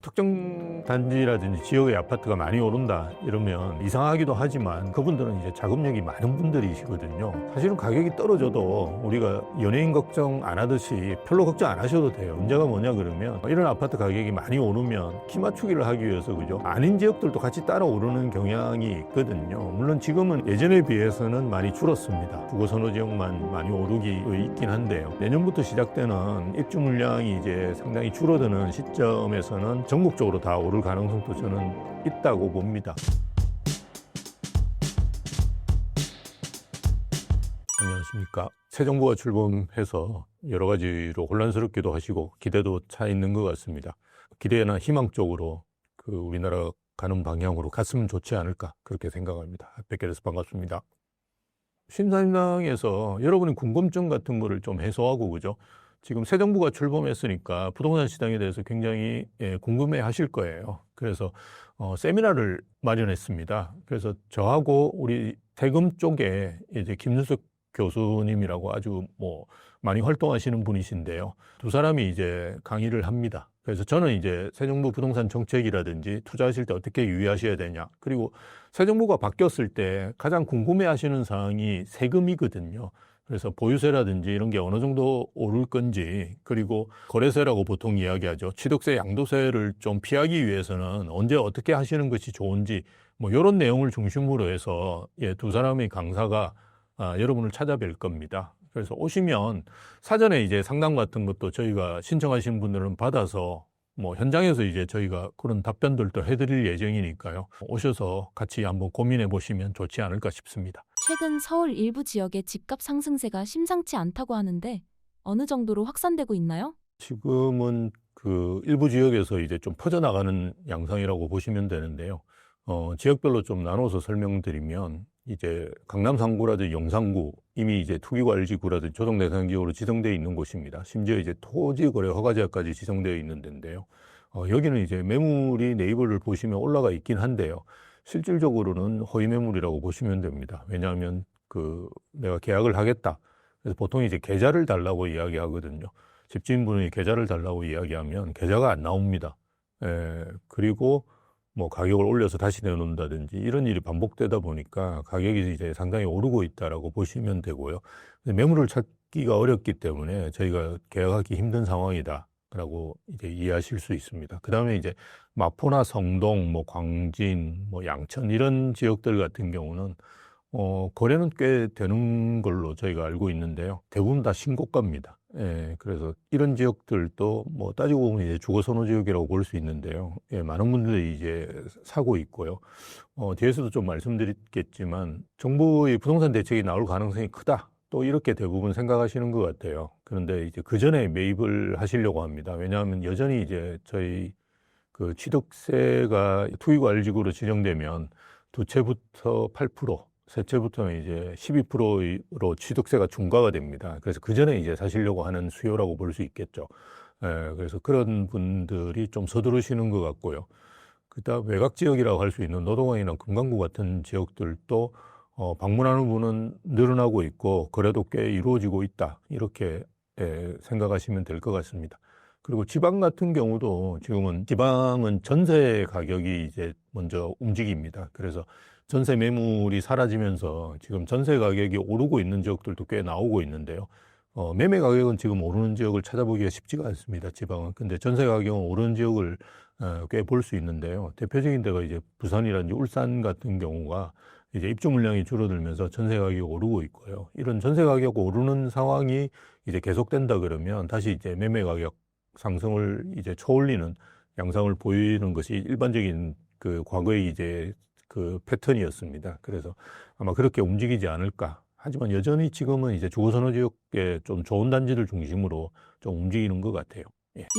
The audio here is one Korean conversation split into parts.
특정 단지라든지 지역의 아파트가 많이 오른다 이러면 이상하기도 하지만 그분들은 이제 자금력이 많은 분들이시거든요. 사실은 가격이 떨어져도 우리가 연예인 걱정 안 하듯이 별로 걱정 안 하셔도 돼요. 문제가 뭐냐 그러면 이런 아파트 가격이 많이 오르면 키 맞추기를 하기 위해서 그죠? 아닌 지역들도 같이 따라 오르는 경향이 있거든요. 물론 지금은 예전에 비해서는 많이 줄었습니다. 주거선호 지역만 많이 오르기 있긴 한데요. 내년부터 시작되는 입주 물량이 이제 상당히 줄어드는 시점에서는 전국적으로 다 오를 가능성도 저는 있다고 봅니다. 안녕하십니까. 새 정부가 출범해서 여러 가지로 혼란스럽기도 하시고 기대도 차 있는 것 같습니다. 기대나 희망 쪽으로 우리나라 가는 방향으로 갔으면 좋지 않을까 그렇게 생각합니다. 뵙게 돼서 반갑습니다. 신사임당에서 여러분이 궁금증 같은 거를 좀 해소하고 그죠? 지금 새 정부가 출범했으니까 부동산 시장에 대해서 굉장히 궁금해 하실 거예요. 그래서 세미나를 마련했습니다. 그래서 저하고 우리 세금 쪽에 이제 김준석 교수님이라고 아주 많이 활동하시는 분이신데요. 두 사람이 이제 강의를 합니다. 그래서 저는 이제 새 정부 부동산 정책이라든지 투자하실 때 어떻게 유의하셔야 되냐. 그리고 새 정부가 바뀌었을 때 가장 궁금해 하시는 사항이 세금이거든요. 그래서 보유세라든지 이런 게 어느 정도 오를 건지, 그리고 거래세라고 보통 이야기하죠. 취득세, 양도세를 좀 피하기 위해서는 언제 어떻게 하시는 것이 좋은지, 이런 내용을 중심으로 해서 두 사람의 강사가 여러분을 찾아뵐 겁니다. 그래서 오시면 사전에 이제 상담 같은 것도 저희가 신청하신 분들은 받아서 현장에서 이제 저희가 그런 답변들도 해드릴 예정이니까요. 오셔서 같이 한번 고민해 보시면 좋지 않을까 싶습니다. 최근 서울 일부 지역의 집값 상승세가 심상치 않다고 하는데 어느 정도로 확산되고 있나요? 지금은 일부 지역에서 이제 좀 퍼져나가는 양상이라고 보시면 되는데요. 지역별로 좀 나눠서 설명드리면 이제 강남 3구라든지 영산구 이미 이제 투기관리지구라든지 조정대상지역으로 지정되어 있는 곳입니다. 심지어 이제 토지거래 허가제한까지 지정되어 있는 데인데요. 여기는 이제 매물이 네이버를 보시면 올라가 있긴 한데요. 실질적으로는 허위 매물이라고 보시면 됩니다. 왜냐하면 내가 계약을 하겠다. 그래서 보통 이제 계좌를 달라고 이야기하거든요. 집주인분이 계좌를 달라고 이야기하면 계좌가 안 나옵니다. 그리고 가격을 올려서 다시 내놓는다든지 이런 일이 반복되다 보니까 가격이 이제 상당히 오르고 있다라고 보시면 되고요. 매물을 찾기가 어렵기 때문에 저희가 계약하기 힘든 상황이다라고 이제 이해하실 수 있습니다. 그 다음에 이제 마포나 성동, 광진, 양천 이런 지역들 같은 경우는 거래는 꽤 되는 걸로 저희가 알고 있는데요. 대부분 다 신고가입니다. 그래서 이런 지역들도 따지고 보면 이제 주거선호 지역이라고 볼 수 있는데요. 많은 분들이 이제 사고 있고요. 뒤에서도 좀 말씀드리겠지만 정부의 부동산 대책이 나올 가능성이 크다. 또 이렇게 대부분 생각하시는 것 같아요. 그런데 이제 그 전에 매입을 하시려고 합니다. 왜냐하면 여전히 이제 저희 취득세가 투기관리지구로 지정되면 두 채부터 8%, 세 채부터는 이제 12%로 취득세가 중과가 됩니다. 그래서 그 전에 이제 사시려고 하는 수요라고 볼 수 있겠죠. 그래서 그런 분들이 좀 서두르시는 것 같고요. 그다음 외곽 지역이라고 할 수 있는 노동항이나 금강구 같은 지역들도 방문하는 분은 늘어나고 있고 거래도 꽤 이루어지고 있다. 이렇게 생각하시면 될 것 같습니다. 그리고 지방 같은 경우도 지금은 지방은 전세 가격이 이제 먼저 움직입니다. 그래서 전세 매물이 사라지면서 지금 전세 가격이 오르고 있는 지역들도 꽤 나오고 있는데요. 매매 가격은 지금 오르는 지역을 찾아보기가 쉽지가 않습니다. 지방은. 근데 전세 가격은 오르는 지역을 꽤 볼 수 있는데요. 대표적인 데가 이제 부산이라든지 울산 같은 경우가 이제 입주 물량이 줄어들면서 전세 가격이 오르고 있고요. 이런 전세 가격 오르는 상황이 이제 계속된다 그러면 다시 이제 매매 가격 상승을 이제 초올리는 양상을 보이는 것이 일반적인 과거의 이제 패턴이었습니다. 그래서 아마 그렇게 움직이지 않을까. 하지만 여전히 지금은 이제 주거선호 지역에 좀 좋은 단지를 중심으로 좀 움직이는 것 같아요.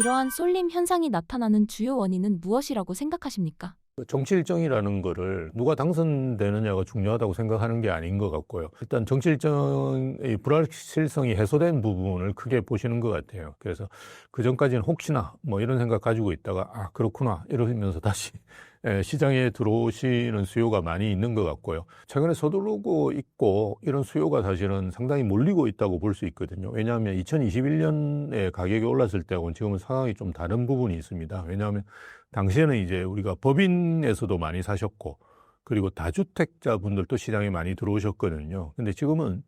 이러한 쏠림 현상이 나타나는 주요 원인은 무엇이라고 생각하십니까? 정치 일정이라는 거를 누가 당선되느냐가 중요하다고 생각하는 게 아닌 것 같고요. 일단 정치 일정의 불확실성이 해소된 부분을 크게 보시는 것 같아요. 그래서 그 전까지는 혹시나 이런 생각 가지고 있다가 그렇구나 이러면서 다시 시장에 들어오시는 수요가 많이 있는 것 같고요. 최근에 서두르고 있고 이런 수요가 사실은 상당히 몰리고 있다고 볼 수 있거든요. 왜냐하면 2021년에 가격이 올랐을 때하고는 지금은 상황이 좀 다른 부분이 있습니다. 왜냐하면 당시에는 이제 우리가 법인에서도 많이 사셨고 그리고 다주택자 분들도 시장에 많이 들어오셨거든요. 근데 지금은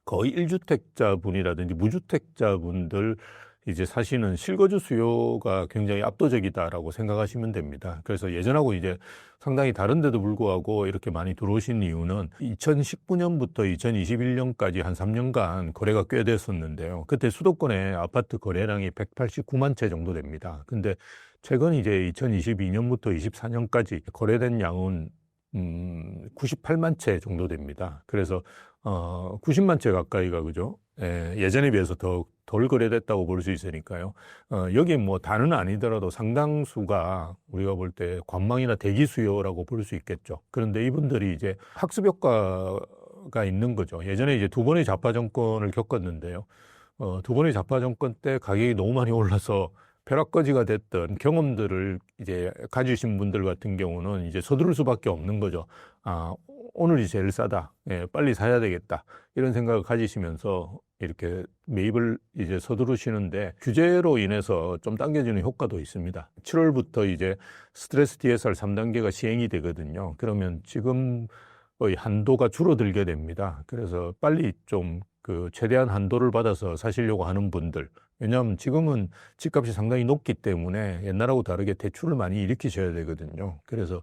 거의 1주택자 분이라든지 무주택자 분들 이제 사시는 실거주 수요가 굉장히 압도적이다라고 생각하시면 됩니다. 그래서 예전하고 이제 상당히 다른데도 불구하고 이렇게 많이 들어오신 이유는 2019년부터 2021년까지 한 3년간 거래가 꽤 됐었는데요. 그때 수도권의 아파트 거래량이 189만 채 정도 됩니다. 근데 최근 이제 2022년부터 24년까지 거래된 양은 98만 채 정도 됩니다. 그래서 90만 채 가까이가 그죠? 예전에 비해서 덜 거래됐다고 볼 수 있으니까요. 여기 뭐 다는 아니더라도 상당수가 우리가 볼 때 관망이나 대기 수요라고 볼 수 있겠죠. 그런데 이분들이 이제 학습 효과가 있는 거죠. 예전에 이제 두 번의 좌파 정권을 겪었는데요. 두 번의 좌파 정권 때 가격이 너무 많이 올라서 벼락거지가 됐던 경험들을 이제 가지신 분들 같은 경우는 이제 서두를 수밖에 없는 거죠. 아, 오늘이 제일 싸다. 빨리 사야 되겠다. 이런 생각을 가지시면서 이렇게 매입을 이제 서두르시는데 규제로 인해서 좀 당겨지는 효과도 있습니다. 7월부터 이제 스트레스 DSR 3단계가 시행이 되거든요. 그러면 지금의 한도가 줄어들게 됩니다. 그래서 빨리 좀 그 최대한 한도를 받아서 사시려고 하는 분들. 왜냐하면 지금은 집값이 상당히 높기 때문에 옛날하고 다르게 대출을 많이 일으키셔야 되거든요. 그래서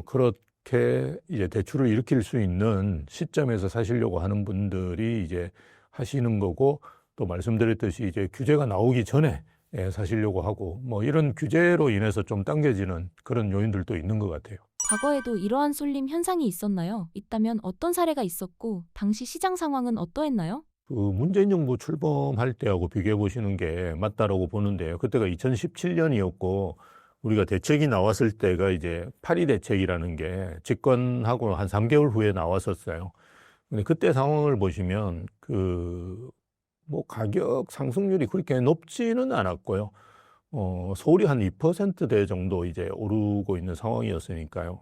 그렇게 이제 대출을 일으킬 수 있는 시점에서 사시려고 하는 분들이 이제 하시는 거고, 또 말씀드렸듯이 이제 규제가 나오기 전에 사시려고 하고, 뭐 이런 규제로 인해서 좀 당겨지는 그런 요인들도 있는 것 같아요. 과거에도 이러한 쏠림 현상이 있었나요? 있다면 어떤 사례가 있었고 당시 시장 상황은 어떠했나요? 그 문재인 정부 출범할 때하고 비교해 보시는 게 맞다라고 보는데요. 그때가 2017년이었고 우리가 대책이 나왔을 때가 이제 8.2 대책이라는 게 집권하고 한 3개월 후에 나왔었어요. 근데 그때 상황을 보시면 뭐 가격 상승률이 그렇게 높지는 않았고요. 서울이 한 2%대 정도 이제 오르고 있는 상황이었으니까요.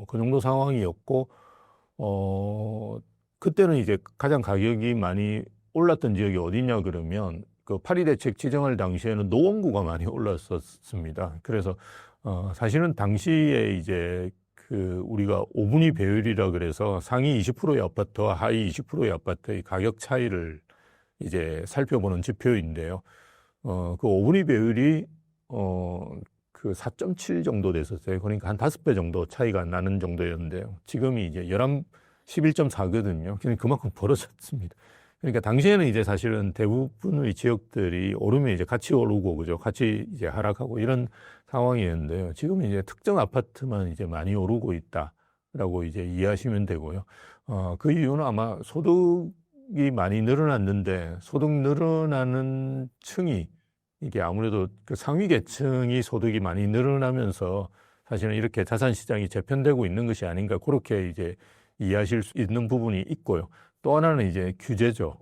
그 정도 상황이었고, 그때는 이제 가장 가격이 많이 올랐던 지역이 어디냐 그러면 그 8.2 대책 지정할 당시에는 노원구가 많이 올랐었습니다. 그래서 사실은 당시에 이제 우리가 5분위 배율이라 그래서 상위 20%의 아파트와 하위 20%의 아파트의 가격 차이를 이제 살펴보는 지표인데요. 그 5분위 배율이 그 4.7 정도 됐었어요. 그러니까 한 5배 정도 차이가 나는 정도였는데요. 지금이 이제 11.4거든요. 그만큼 벌어졌습니다. 그러니까 당시에는 이제 사실은 대부분의 지역들이 오르면 이제 같이 오르고, 그죠? 같이 이제 하락하고 이런 상황이었는데요. 지금 이제 특정 아파트만 이제 많이 오르고 있다라고 이제 이해하시면 되고요. 그 이유는 아마 소득이 많이 늘어났는데 소득 늘어나는 층이 이게 아무래도 그 상위 계층이 소득이 많이 늘어나면서 사실은 이렇게 자산 시장이 재편되고 있는 것이 아닌가 그렇게 이제 이해하실 수 있는 부분이 있고요. 또 하나는 이제 규제죠.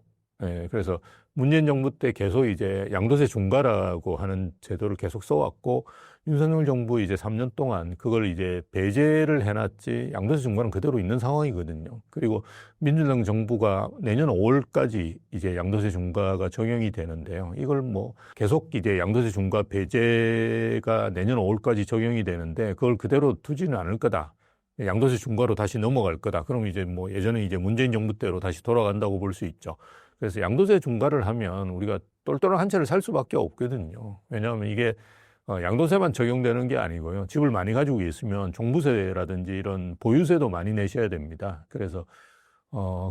그래서 문재인 정부 때 계속 이제 양도세 중과라고 하는 제도를 계속 써왔고 윤석열 정부 이제 3년 동안 그걸 이제 배제를 해놨지 양도세 중과는 그대로 있는 상황이거든요. 그리고 민주당 정부가 내년 5월까지 이제 양도세 중과가 적용이 되는데요. 이걸 뭐 계속 이제 양도세 중과 배제가 내년 5월까지 적용이 되는데 그걸 그대로 두지는 않을 거다. 양도세 중과로 다시 넘어갈 거다. 그럼 이제 뭐 예전에 이제 문재인 정부 때로 다시 돌아간다고 볼 수 있죠. 그래서 양도세 중과를 하면 우리가 똘똘한 한 채를 살 수밖에 없거든요. 왜냐하면 이게 양도세만 적용되는 게 아니고요. 집을 많이 가지고 있으면 종부세라든지 이런 보유세도 많이 내셔야 됩니다. 그래서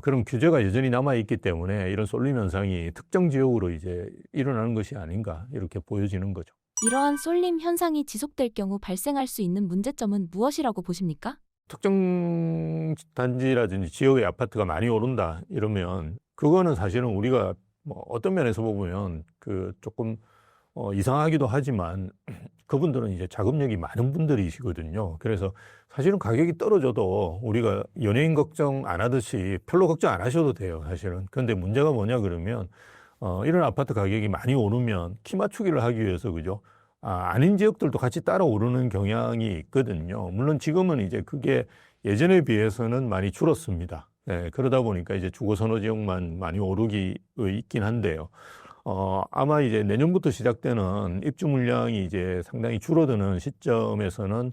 그런 규제가 여전히 남아있기 때문에 이런 쏠림 현상이 특정 지역으로 이제 일어나는 것이 아닌가 이렇게 보여지는 거죠. 이러한 쏠림 현상이 지속될 경우 발생할 수 있는 문제점은 무엇이라고 보십니까? 특정 단지라든지 지역의 아파트가 많이 오른다 이러면 그거는 사실은 우리가 뭐 어떤 면에서 보면 조금 이상하기도 하지만 그분들은 이제 자금력이 많은 분들이시거든요. 그래서 사실은 가격이 떨어져도 우리가 연예인 걱정 안 하듯이 별로 걱정 안 하셔도 돼요, 사실은. 그런데 문제가 뭐냐 그러면 이런 아파트 가격이 많이 오르면 키 맞추기를 하기 위해서 그죠? 아닌 지역들도 같이 따라 오르는 경향이 있거든요. 물론 지금은 이제 그게 예전에 비해서는 많이 줄었습니다. 예, 그러다 보니까 이제 주거 선호 지역만 많이 오르기 있긴 한데요. 아마 이제 내년부터 시작되는 입주 물량이 이제 상당히 줄어드는 시점에서는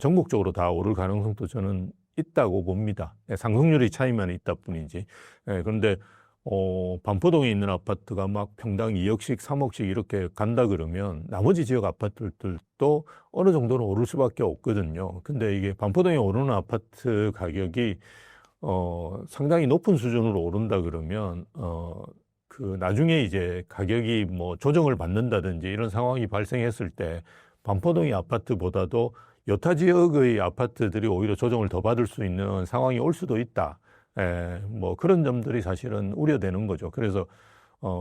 전국적으로 다 오를 가능성도 저는 있다고 봅니다. 예, 상승률의 차이만 있다 뿐이지. 예, 그런데 반포동에 있는 아파트가 막 평당 2억씩, 3억씩 이렇게 간다 그러면 나머지 지역 아파트들도 어느 정도는 오를 수밖에 없거든요. 근데 이게 반포동에 오르는 아파트 가격이 상당히 높은 수준으로 오른다 그러면 그 나중에 이제 가격이 뭐 조정을 받는다든지 이런 상황이 발생했을 때 반포동의 아파트보다도 여타 지역의 아파트들이 오히려 조정을 더 받을 수 있는 상황이 올 수도 있다. 뭐 그런 점들이 사실은 우려되는 거죠. 그래서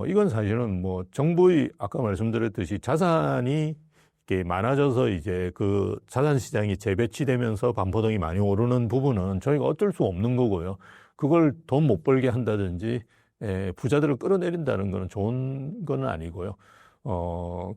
이건 사실은 뭐 정부의 아까 말씀드렸듯이 자산이 이렇게 많아져서 이제 그 자산 시장이 재배치되면서 반포동이 많이 오르는 부분은 저희가 어쩔 수 없는 거고요. 그걸 돈 못 벌게 한다든지 부자들을 끌어내린다는 거는 좋은 건 아니고요.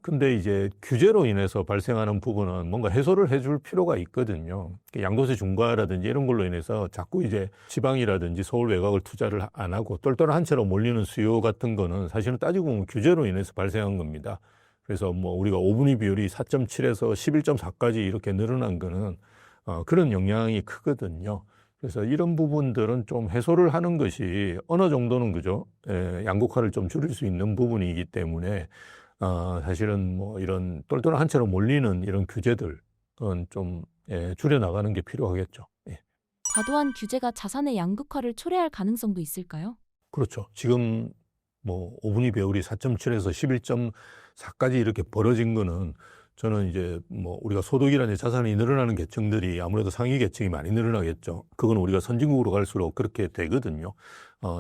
근데 이제 규제로 인해서 발생하는 부분은 뭔가 해소를 해줄 필요가 있거든요. 양도세 중과라든지 이런 걸로 인해서 자꾸 이제 지방이라든지 서울 외곽을 투자를 안 하고 똘똘한 채로 몰리는 수요 같은 거는 사실은 따지고 보면 규제로 인해서 발생한 겁니다. 그래서 뭐 우리가 5분위 비율이 4.7에서 11.4까지 이렇게 늘어난 거는 그런 영향이 크거든요. 그래서 이런 부분들은 좀 해소를 하는 것이 어느 정도는 그죠? 양극화를 좀 줄일 수 있는 부분이기 때문에 사실은 뭐 이런 똘똘한 한 채로 몰리는 이런 규제들은 좀 줄여나가는 게 필요하겠죠. 예. 과도한 규제가 자산의 양극화를 초래할 가능성도 있을까요? 그렇죠. 지금 뭐 5분위 배율이 4.7에서 11.4까지 이렇게 벌어진 거는 저는 이제 뭐 우리가 소득이라는 자산이 늘어나는 계층들이 아무래도 상위 계층이 많이 늘어나겠죠. 그건 우리가 선진국으로 갈수록 그렇게 되거든요.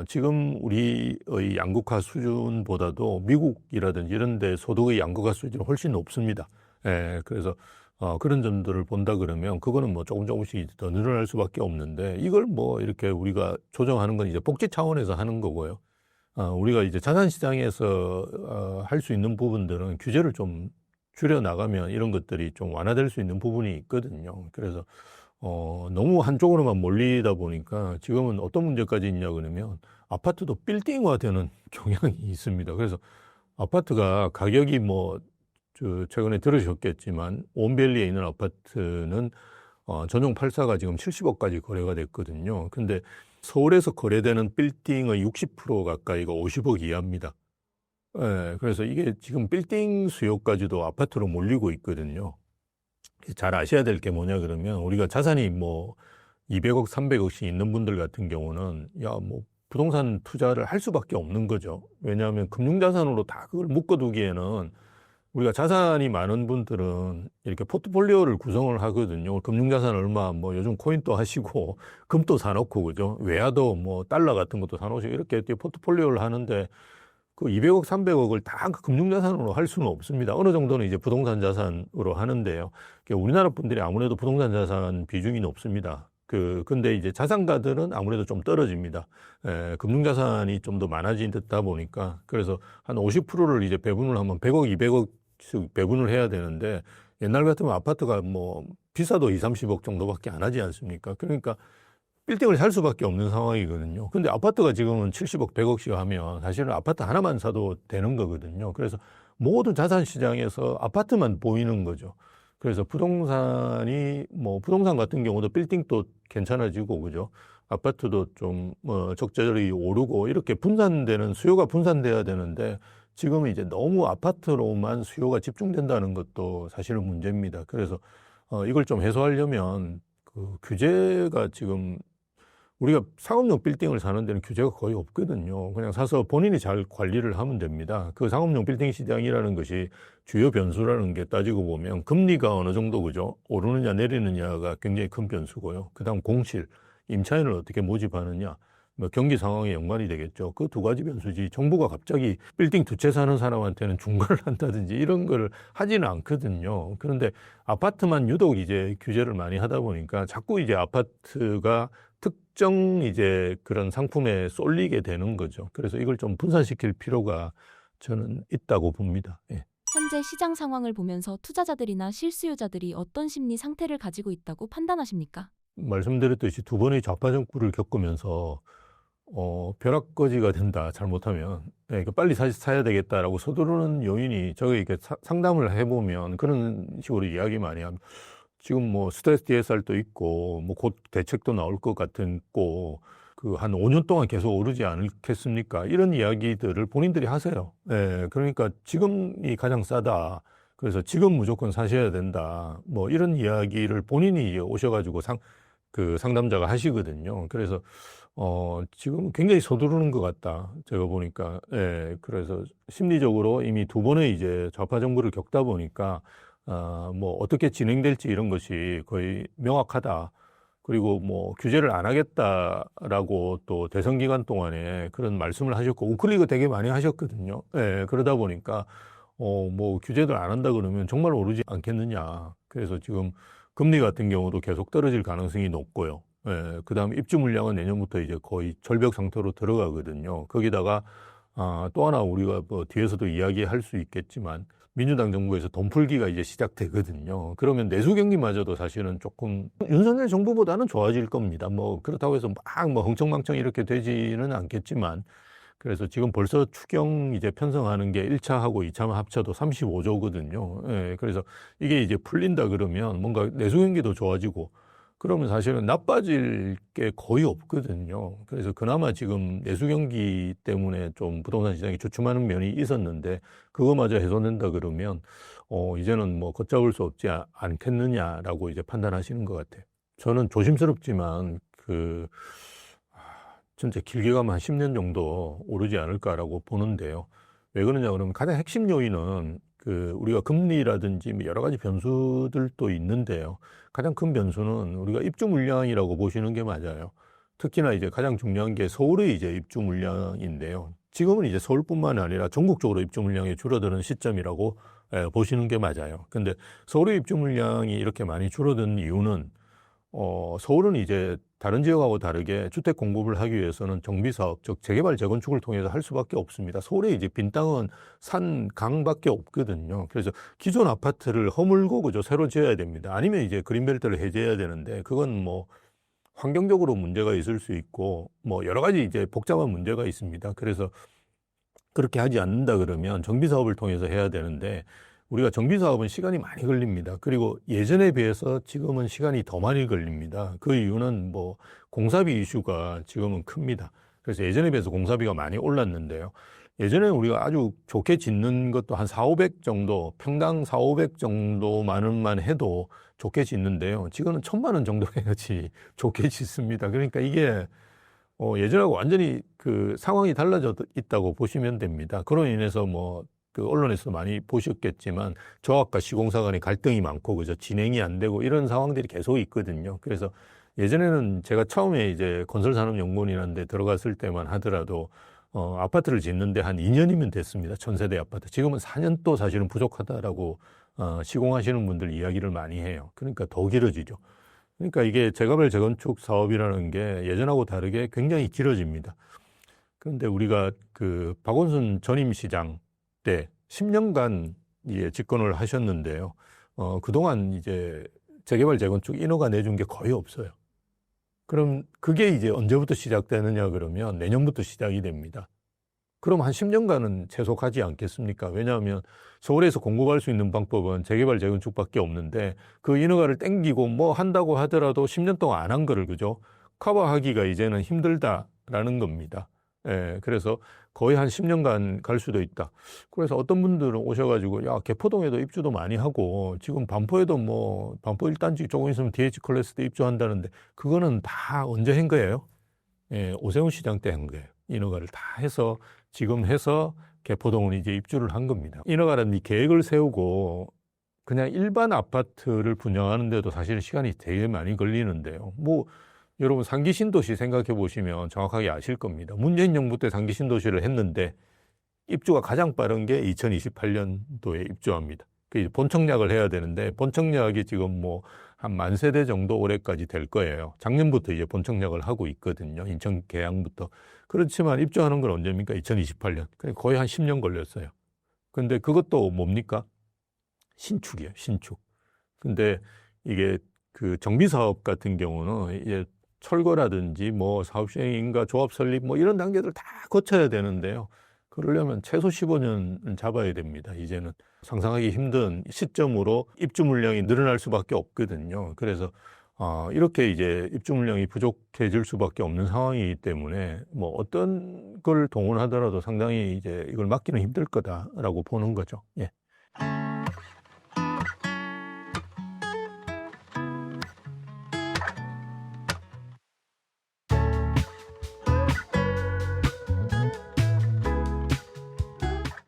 지금 우리의 양극화 수준보다도 미국이라든지 이런 데 소득의 양극화 수준이 훨씬 높습니다. 그래서 그런 점들을 본다 그러면 그거는 뭐 조금씩 더 늘어날 수밖에 없는데 이걸 뭐 이렇게 우리가 조정하는 건 이제 복지 차원에서 하는 거고요. 우리가 이제 자산 시장에서 할 수 있는 부분들은 규제를 좀 줄여 나가면 이런 것들이 좀 완화될 수 있는 부분이 있거든요. 그래서 너무 한쪽으로만 몰리다 보니까 지금은 어떤 문제까지 있냐 그러면 아파트도 빌딩화되는 경향이 있습니다. 그래서 아파트가 가격이 뭐 최근에 들으셨겠지만 온밸리에 있는 아파트는 전용 8사가 지금 70억까지 거래가 됐거든요. 근데 서울에서 거래되는 빌딩의 60% 가까이가 50억 이하입니다. 그래서 이게 지금 빌딩 수요까지도 아파트로 몰리고 있거든요. 잘 아셔야 될 게 뭐냐 그러면 우리가 자산이 뭐 200억, 300억씩 있는 분들 같은 경우는 뭐 부동산 투자를 할 수밖에 없는 거죠. 왜냐하면 금융자산으로 다 그걸 묶어두기에는 우리가 자산이 많은 분들은 이렇게 포트폴리오를 구성을 하거든요. 금융자산 얼마, 뭐 요즘 코인도 하시고 금도 사놓고 그죠. 외화도 뭐 달러 같은 것도 사놓으시고 이렇게 포트폴리오를 하는데 그 200억, 300억을 다 금융자산으로 할 수는 없습니다. 어느 정도는 이제 부동산 자산으로 하는데요. 우리나라 분들이 아무래도 부동산 자산 비중이 높습니다. 근데 이제 자산가들은 아무래도 좀 떨어집니다. 금융자산이 좀 더 많아지다 보니까 그래서 한 50%를 이제 배분을 하면 100억, 200억씩 배분을 해야 되는데 옛날 같으면 아파트가 뭐 비싸도 2, 30억 정도밖에 안 하지 않습니까? 그러니까 빌딩을 살 수밖에 없는 상황이거든요. 근데 아파트가 지금은 70억, 100억씩 하면 사실은 아파트 하나만 사도 되는 거거든요. 그래서 모든 자산 시장에서 아파트만 보이는 거죠. 그래서 부동산이 뭐 부동산 같은 경우도 빌딩도 괜찮아지고 그죠. 아파트도 좀 적절히 오르고 이렇게 분산되는 수요가 분산돼야 되는데 지금은 이제 너무 아파트로만 수요가 집중된다는 것도 사실은 문제입니다. 그래서 이걸 좀 해소하려면 그 규제가 지금 우리가 상업용 빌딩을 사는 데는 규제가 거의 없거든요. 그냥 사서 본인이 잘 관리를 하면 됩니다. 그 상업용 빌딩 시장이라는 것이 주요 변수라는 게 따지고 보면 금리가 어느 정도 그죠? 오르느냐 내리느냐가 굉장히 큰 변수고요. 그다음 공실, 임차인을 어떻게 모집하느냐, 뭐 경기 상황에 연관이 되겠죠. 그 두 가지 변수지. 정부가 갑자기 빌딩 두 채 사는 사람한테는 중과를 한다든지 이런 걸 하지는 않거든요. 그런데 아파트만 유독 이제 규제를 많이 하다 보니까 자꾸 이제 아파트가 특정 이제 그런 상품에 쏠리게 되는 거죠. 그래서 이걸 좀 분산시킬 필요가 저는 있다고 봅니다. 예. 현재 시장 상황을 보면서 투자자들이나 실수요자들이 어떤 심리 상태를 가지고 있다고 판단하십니까? 말씀드렸듯이 두 번의 좌파 정부를 겪으면서 벼락거지가 된다, 잘못하면. 네, 빨리 사야 되겠다라고 서두르는 요인이, 저희 이렇게 상담을 해보면 그런 식으로 이야기 많이 합니다. 지금 뭐 스트레스 DSR도 있고, 뭐 곧 대책도 나올 것 같고, 한 5년 동안 계속 오르지 않겠습니까? 이런 이야기들을 본인들이 하세요. 네, 그러니까 지금이 가장 싸다. 그래서 지금 무조건 사셔야 된다. 뭐 이런 이야기를 본인이 오셔가지고 상담자가 하시거든요. 그래서 지금 굉장히 서두르는 것 같다. 제가 보니까. 예, 그래서 심리적으로 이미 두 번의 이제 좌파 정부를 겪다 보니까, 뭐 어떻게 진행될지 이런 것이 거의 명확하다. 그리고 뭐 규제를 안 하겠다라고 또 대선 기간 동안에 그런 말씀을 하셨고, 우클릭을 되게 많이 하셨거든요. 예, 그러다 보니까, 뭐 규제를 안 한다 그러면 정말 오르지 않겠느냐. 그래서 지금 금리 같은 경우도 계속 떨어질 가능성이 높고요. 예, 그 다음 입주 물량은 내년부터 이제 거의 절벽 상태로 들어가거든요. 거기다가, 또 하나 우리가 뭐 뒤에서도 이야기할 수 있겠지만, 민주당 정부에서 돈 풀기가 이제 시작되거든요. 그러면 내수 경기마저도 사실은 조금 윤석열 정부보다는 좋아질 겁니다. 뭐 그렇다고 해서 막 뭐 흥청망청 이렇게 되지는 않겠지만, 그래서 지금 벌써 추경 이제 편성하는 게 1차하고 2차만 합쳐도 35조거든요. 예, 그래서 이게 이제 풀린다 그러면 뭔가 내수 경기도 좋아지고, 그러면 사실은 나빠질 게 거의 없거든요. 그래서 그나마 지금 내수 경기 때문에 좀 부동산 시장이 주춤하는 면이 있었는데, 그거마저 해소된다 그러면 이제는 뭐 걷잡을 수 없지 않겠느냐라고 이제 판단하시는 것 같아요. 저는 조심스럽지만 진짜 길게 가면 한 10년 정도 오르지 않을까라고 보는데요. 왜 그러냐 그러면 가장 핵심 요인은 우리가 금리라든지 여러 가지 변수들도 있는데요. 가장 큰 변수는 우리가 입주 물량이라고 보시는 게 맞아요. 특히나 이제 가장 중요한 게 서울의 이제 입주 물량인데요. 지금은 이제 서울뿐만 아니라 전국적으로 입주 물량이 줄어드는 시점이라고 보시는 게 맞아요. 근데 서울의 입주 물량이 이렇게 많이 줄어든 이유는 서울은 이제 다른 지역하고 다르게 주택 공급을 하기 위해서는 정비사업, 즉 재개발 재건축을 통해서 할 수밖에 없습니다. 서울에 이제 빈 땅은 산, 강밖에 없거든요. 그래서 기존 아파트를 허물고 그저 새로 지어야 됩니다. 아니면 이제 그린벨트를 해제해야 되는데, 그건 뭐 환경적으로 문제가 있을 수 있고 뭐 여러 가지 이제 복잡한 문제가 있습니다. 그래서 그렇게 하지 않는다 그러면 정비사업을 통해서 해야 되는데, 우리가 정비사업은 시간이 많이 걸립니다. 그리고 예전에 비해서 지금은 시간이 더 많이 걸립니다. 그 이유는 뭐 공사비 이슈가 지금은 큽니다. 그래서 예전에 비해서 공사비가 많이 올랐는데요. 예전에 우리가 아주 좋게 짓는 것도 한 4,500 정도, 평당 4,500 정도만 원만 해도 좋게 짓는데요. 지금은 1,000만 원 정도 해야지 좋게 짓습니다. 그러니까 이게 예전하고 완전히 상황이 달라져 있다고 보시면 됩니다. 그로 인해서 뭐 언론에서 많이 보셨겠지만 조합과 시공사 간의 갈등이 많고 그저 진행이 안 되고 이런 상황들이 계속 있거든요. 그래서 예전에는 제가 처음에 이제 건설산업연구원이라는 데 들어갔을 때만 하더라도 아파트를 짓는데 한 2년이면 됐습니다. 전세대 아파트. 지금은 4년도 사실은 부족하다라고 시공하시는 분들 이야기를 많이 해요. 그러니까 더 길어지죠. 그러니까 이게 재개발 재건축 사업이라는 게 예전하고 다르게 굉장히 길어집니다. 그런데 우리가 박원순 전임시장 때 10년간 집권을 하셨는데요. 그동안 이제 재개발 재건축 인허가 내준 게 거의 없어요. 그럼 그게 이제 언제부터 시작되느냐 그러면 내년부터 시작이 됩니다. 그럼 한 10년간은 최소 가지 않겠습니까? 왜냐하면 서울에서 공급할 수 있는 방법은 재개발 재건축밖에 없는데, 그 인허가를 땡기고 뭐 한다고 하더라도 10년 동안 안 한 거를 그죠? 커버하기가 이제는 힘들다라는 겁니다. 예, 그래서 거의 한 10년간 갈 수도 있다. 그래서 어떤 분들은 오셔가지고, 야, 개포동에도 입주도 많이 하고, 지금 반포에도 뭐, 반포 1단지 조금 있으면 DH 클래스도 입주한다는데, 그거는 다 언제 한 거예요? 예, 오세훈 시장 때 한 거예요. 인허가를 다 해서, 지금 해서 개포동은 이제 입주를 한 겁니다. 인허가라는 이 계획을 세우고, 그냥 일반 아파트를 분양하는데도 사실은 시간이 되게 많이 걸리는데요. 뭐, 여러분 상기 신도시 생각해 보시면 정확하게 아실 겁니다. 문재인 정부 때 상기 신도시를 했는데 입주가 가장 빠른 게 2028년도에 입주합니다. 본청약을 해야 되는데 본청약이 지금 뭐 한 10,000세대 정도 올해까지 될 거예요. 작년부터 이제 본청약을 하고 있거든요. 인천 계양부터. 그렇지만 입주하는 건 언제입니까? 2028년. 거의 한 10년 걸렸어요. 근데 그것도 뭡니까? 신축이에요, 신축. 근데 이게 그 정비사업 같은 경우는 이제 철거라든지 뭐 사업 시행인가 조합 설립 뭐 이런 단계들 다 거쳐야 되는데요. 그러려면 최소 15년 잡아야 됩니다. 이제는 상상하기 힘든 시점으로 입주 물량이 늘어날 수밖에 없거든요. 그래서 이렇게 이제 입주 물량이 부족해질 수밖에 없는 상황이기 때문에 뭐 어떤 걸 동원하더라도 상당히 이제 이걸 막기는 힘들 거다라고 보는 거죠. 예.